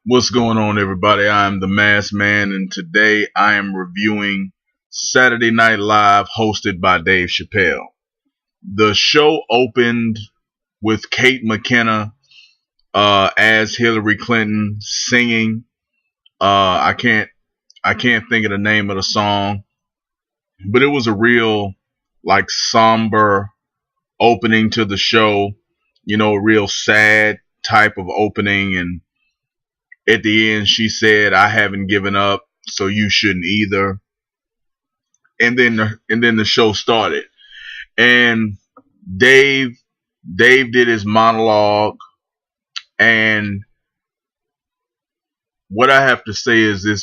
What's going on, everybody? I'm the Masked Man, and today I am reviewing Saturday Night Live, hosted by Dave Chappelle. The show opened with Kate McKinnon as Hillary Clinton singing. I can't think of the name of the song, but it was a real somber opening to the show. A real sad type of opening, and at the end, she said, "I haven't given up, so you shouldn't either." And then the show started, and Dave Dave did his monologue, and what I have to say is it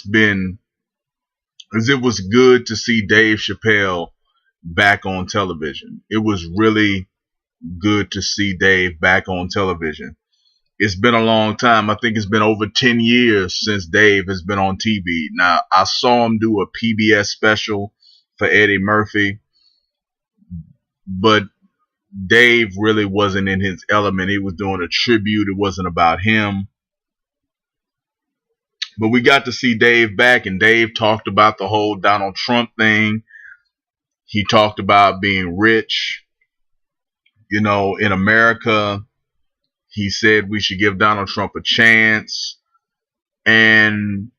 was good to see Dave Chappelle back on television. It was really good to see Dave back on television. It's been a long time. I think it's been over 10 years since Dave has been on TV. Now, I saw him do a PBS special for Eddie Murphy, but Dave really wasn't in his element. He was doing a tribute. It wasn't about him. But we got to see Dave back, and Dave talked about the whole Donald Trump thing. He talked about being rich. In America, he said we should give Donald Trump a chance. And,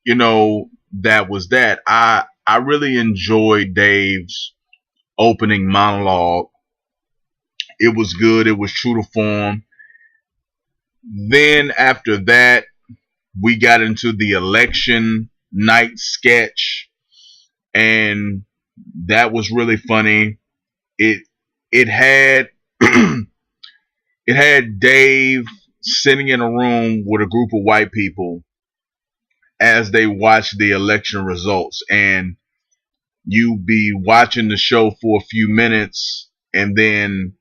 that was that. I really enjoyed Dave's opening monologue. It was good. It was true to form. Then after that, we got into the election night sketch, and that was really funny. It had it had Dave sitting in a room with a group of white people as they watched the election results, and you be watching the show for a few minutes, and then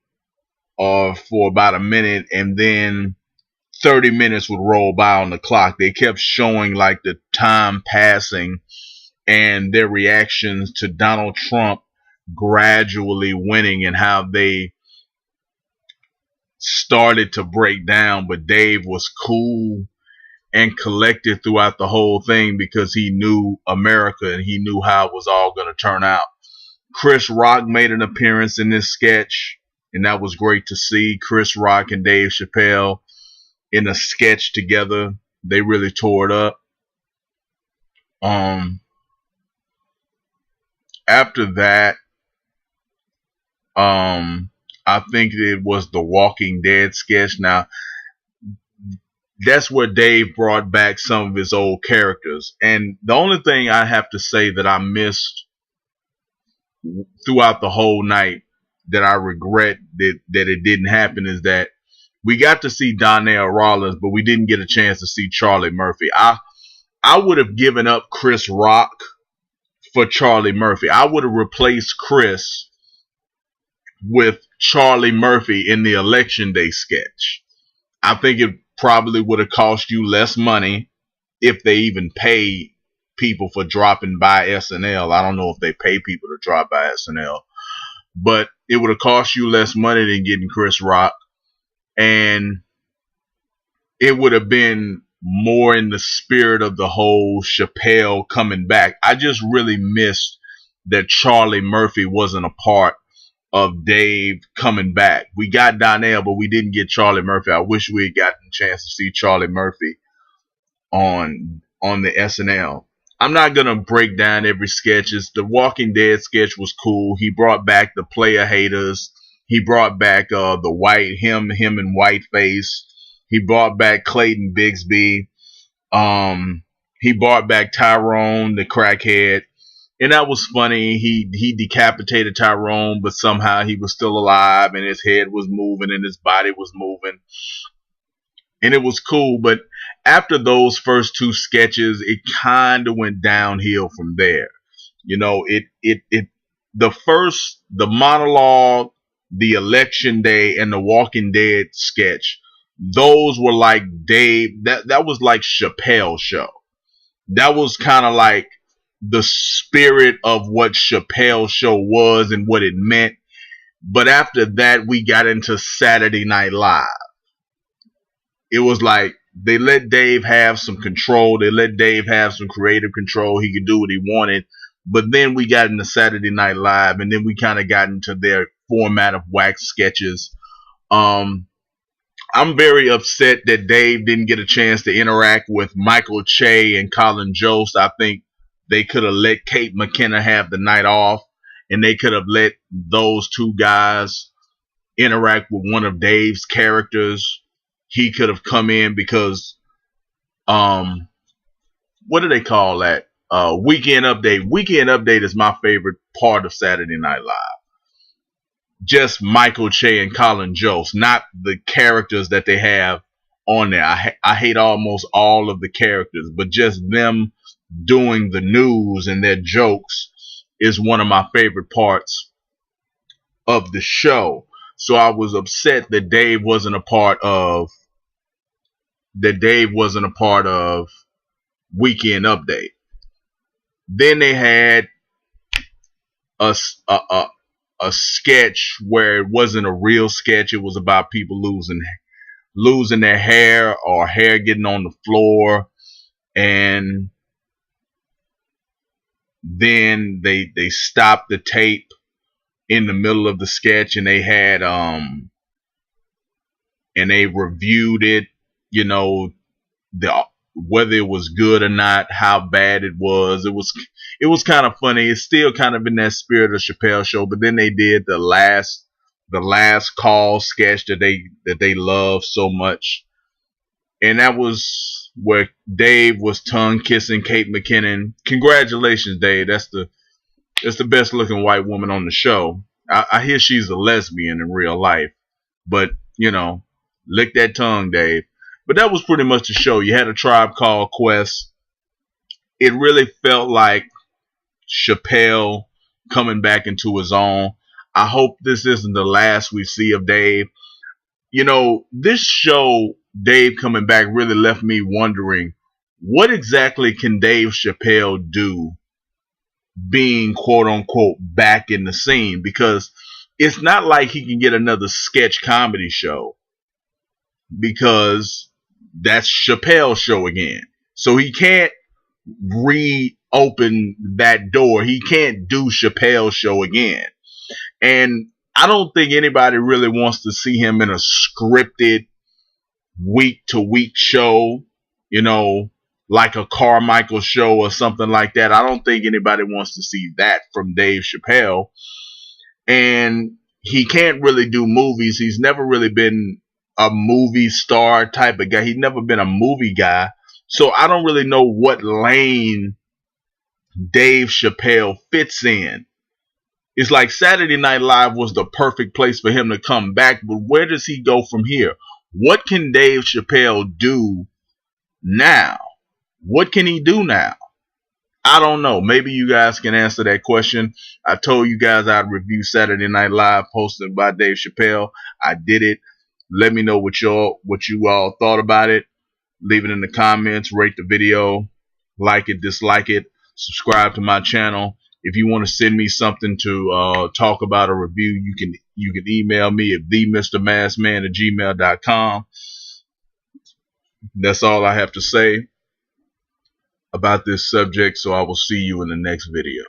or for about a minute, and then 30 minutes would roll by on the clock. They kept showing the time passing and their reactions to Donald Trump gradually winning and how they started to break down. But Dave was cool and collected throughout the whole thing because he knew America and he knew how it was all going to turn out. Chris Rock made an appearance in this sketch, and that was great to see. Chris Rock and Dave Chappelle in a sketch together. They really tore it up. After that, I think it was the Walking Dead sketch. Now, that's where Dave brought back some of his old characters. And the only thing I have to say that I missed throughout the whole night, that I regret that it didn't happen, is that we got to see Donnell Rawlings, but we didn't get a chance to see Charlie Murphy. I would have given up Chris Rock for Charlie Murphy. I would have replaced Chris with Charlie Murphy in the election day sketch. I think it probably would have cost you less money if they even pay people for dropping by SNL. I don't know if they pay people to drop by SNL, but it would have cost you less money than getting Chris Rock, and it would have been more in the spirit of the whole Chappelle coming back. I just really missed that Charlie Murphy wasn't a part of Dave coming back. We got Donnell, but we didn't get Charlie Murphy. I wish we had gotten a chance to see Charlie Murphy on the SNL. I'm not gonna break down every sketch. The Walking Dead sketch was cool. He brought back the player haters. He brought back him and Whiteface. He brought back Clayton Bigsby. He brought back Tyrone, the crackhead. And that was funny. He decapitated Tyrone, but somehow he was still alive, and his head was moving and his body was moving. And it was cool. But after those first two sketches, it kind of went downhill from there. The monologue, the election day, and the Walking Dead sketch, those were like Dave. That was like Chappelle's show. That was kind of like the spirit of what Chappelle's show was and what it meant. But after that, we got into Saturday Night Live. It was like they let Dave have some control. They let Dave have some creative control. He could do what he wanted. But then we got into Saturday Night Live, and then we kind of got into their format of wax sketches. Um, I'm very upset that Dave didn't get a chance to interact with Michael Che and Colin Jost. I think they could have let Kate McKinnon have the night off, and they could have let those two guys interact with one of Dave's characters. He could have come in because what do they call that? Weekend Update. Weekend Update is my favorite part of Saturday Night Live. Just Michael Che and Colin Jost, not the characters that they have on there. I hate almost all of the characters, but just them doing the news and their jokes is one of my favorite parts of the show. So I was upset that Dave wasn't a part of Weekend Update. Then they had a sketch where it wasn't a real sketch. It was about people losing their hair or hair getting on the floor, and then they stopped the tape in the middle of the sketch, and they had and they reviewed it, you know, whether it was good or not, how bad it was. It was kind of funny. It's still kind of in that spirit of Chappelle Show. But then they did the last call sketch that they love so much, and that was where Dave was tongue kissing Kate McKinnon. Congratulations, Dave. That's the best looking white woman on the show. I hear she's a lesbian in real life, but you know, lick that tongue, Dave. But that was pretty much the show. You had a Tribe Called Quest. It really felt like Chappelle coming back into his own. I hope this isn't the last we see of Dave. You know, this show, Dave coming back, really left me wondering, what exactly can Dave Chappelle do being quote unquote back in the scene? Because it's not like he can get another sketch comedy show, because that's Chappelle's show again. So he can't reopen that door. He can't do Chappelle's show again. And I don't think anybody really wants to see him in a scripted week to week show, you know, like a Carmichael show or something like that. I don't think anybody wants to see that from Dave Chappelle. And he can't really do movies. He's never really been a movie star type of guy. He's never been a movie guy. So I don't really know what lane Dave Chappelle fits in. It's like Saturday Night Live was the perfect place for him to come back, but where does he go from here? What can Dave Chappelle do now? What can he do now? I don't know. Maybe you guys can answer that question. I told you guys I'd review Saturday Night Live hosted by Dave Chappelle. I did it. Let me know what you all thought about it. Leave it in the comments. Rate the video. Like it, dislike it. Subscribe to my channel. If you want to send me something to talk about or review, you can email me at themrmaskman@gmail.com. That's all I have to say about this subject, so I will see you in the next video.